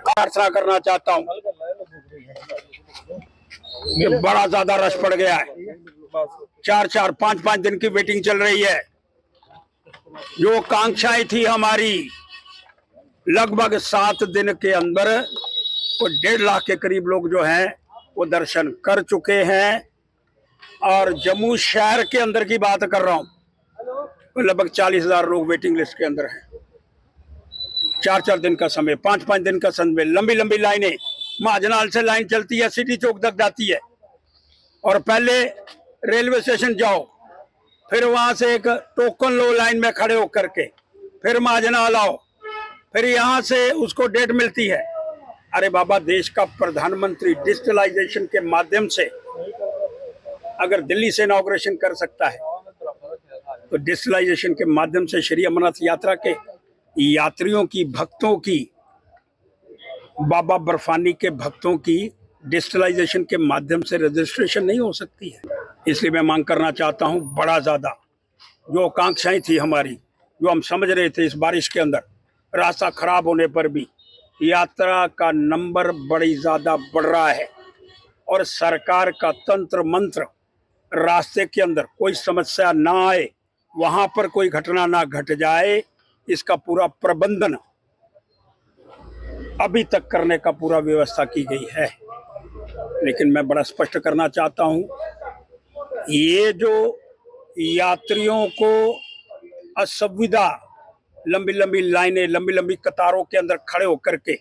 प्रार्थना करना चाहता हूँ कि बड़ा ज्यादा रश पड़ गया है। 4-4, 5-5 दिन की वेटिंग चल रही है। जो कांक्षाएं थी हमारी, लगभग 7 दिन के अंदर वो 1.5 लाख के करीब लोग जो हैं वो दर्शन कर चुके हैं। और जम्मू शहर के अंदर की बात कर रहा हूँ, तो लगभग 40,000 लोग वेटिंग लिस्ट के अंदर हैं। 4-4 दिन का समय, 5-5 दिन का समय, लंबी लंबी लाइनें। महाजनाल से लाइन चलती है, सिटी चौक तक जाती है। और पहले रेलवे स्टेशन जाओ, फिर वहां से एक टोकन लो लाइन में खड़े होकर के, फिर महाजनाल आओ, फिर यहाँ से उसको डेट मिलती है। अरे बाबा, देश का प्रधानमंत्री डिजिटलाइजेशन के माध्यम से अगर दिल्ली से इनॉग्रेशन कर सकता है, तो डिजिटलाइजेशन के माध्यम से श्री अमरनाथ यात्रा के यात्रियों की, भक्तों की, बाबा बर्फानी के भक्तों की डिजिटलाइजेशन के माध्यम से रजिस्ट्रेशन नहीं हो सकती है। इसलिए मैं मांग करना चाहता हूं, बड़ा ज्यादा जो आकांक्षाएं थी हमारी, जो हम समझ रहे थे इस बारिश के अंदर, रास्ता खराब होने पर भी यात्रा का नंबर बड़ी ज्यादा बढ़ रहा है। और सरकार का तंत्र मंत्र, रास्ते के अंदर कोई समस्या ना आए, वहां पर कोई घटना ना घट जाए, इसका पूरा प्रबंधन अभी तक करने का पूरा व्यवस्था की गई है। लेकिन मैं बड़ा स्पष्ट करना चाहता हूं, ये जो यात्रियों को असुविधा, लंबी लंबी लाइनें, लंबी लंबी कतारों के अंदर खड़े होकर के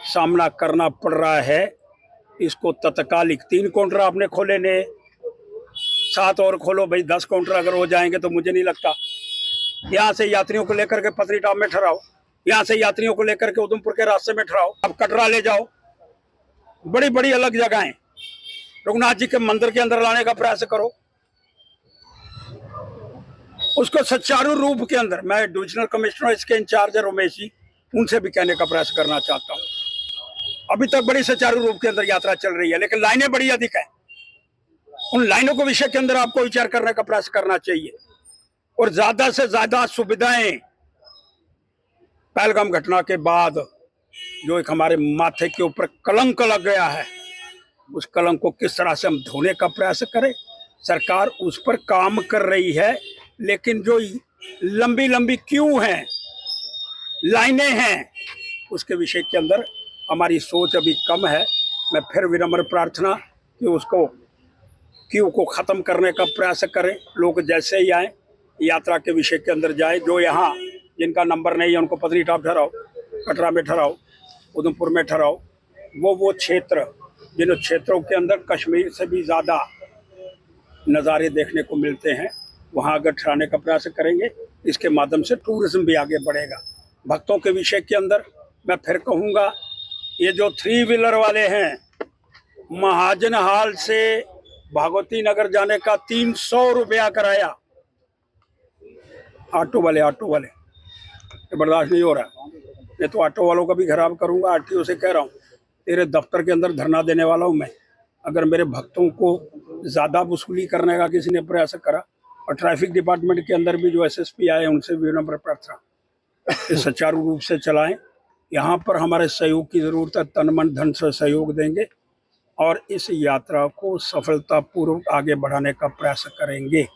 सामना करना पड़ रहा है, इसको तत्कालिक 3 काउंटर आपने खोले ने, 7 और खोलो भाई, 10 काउंटर अगर हो जाएंगे तो मुझे नहीं लगता। यहाँ से यात्रियों को लेकर के पत्नीटॉप में ठहराओ, यहाँ से यात्रियों को लेकर के उधमपुर के रास्ते में ठहराओ, अब कटरा ले जाओ, बड़ी बड़ी अलग जगहें, रघुनाथ जी के मंदिर के अंदर लाने का प्रयास करो। उसको सुचारू रूप के अंदर, मैं डिविजनल कमिश्नर इसके इंचार्ज है रमेश जी, उनसे भी कहने का प्रयास करना चाहता हूँ। अभी तक बड़ी सुचारू रूप के अंदर यात्रा चल रही है, लेकिन लाइनें बड़ी अधिक है। उन लाइनों को विषय के अंदर आपको विचार करने का प्रयास करना चाहिए और ज्यादा से ज्यादा सुविधाएं। पहलगाम घटना के बाद जो एक हमारे माथे के ऊपर कलंक लग गया है, उस कलंक को किस तरह से हम धोने का प्रयास करें, सरकार उस पर काम कर रही है। लेकिन जो लंबी लंबी क्यू हैं, लाइनें हैं, उसके विषय के अंदर हमारी सोच अभी कम है। मैं फिर विनम्र प्रार्थना कि उसको क्यू को ख़त्म करने का प्रयास करें। लोग जैसे ही आए यात्रा के विषय के अंदर जाए। जो यहाँ जिनका नंबर नहीं है उनको पत्नीटॉप ठहराओ, कटरा में ठहराओ, उधमपुर में ठहराओ। वो क्षेत्र, जिन क्षेत्रों के अंदर कश्मीर से भी ज़्यादा नज़ारे देखने को मिलते हैं, वहाँ अगर ठहराने का प्रयास करेंगे, इसके माध्यम से टूरिज्म भी आगे बढ़ेगा। भक्तों के विषय के अंदर मैं फिर कहूँगा, ये जो 3 व्हीलर वाले हैं, महाजन हाल से भागवती नगर जाने का 300 रुपया कराया। ऑटो वाले बर्दाश्त नहीं हो रहा। मैं तो ऑटो वालों का भी खराब करूंगा। आरटीओ से कह रहा हूँ, तेरे दफ्तर के अंदर धरना देने वाला हूँ मैं। अगर मेरे भक्तों को ज़्यादा वसूली करने का किसी ने प्रयास करा, और ट्रैफिक डिपार्टमेंट के अंदर भी जो एसएसपी आए उनसे भी विनम्र प्रार्थना, सुचारू रूप से चलाएं। यहाँ पर हमारे सहयोग की ज़रूरत है, तन मन धन से सहयोग देंगे और इस यात्रा को सफलतापूर्वक आगे बढ़ाने का प्रयास करेंगे।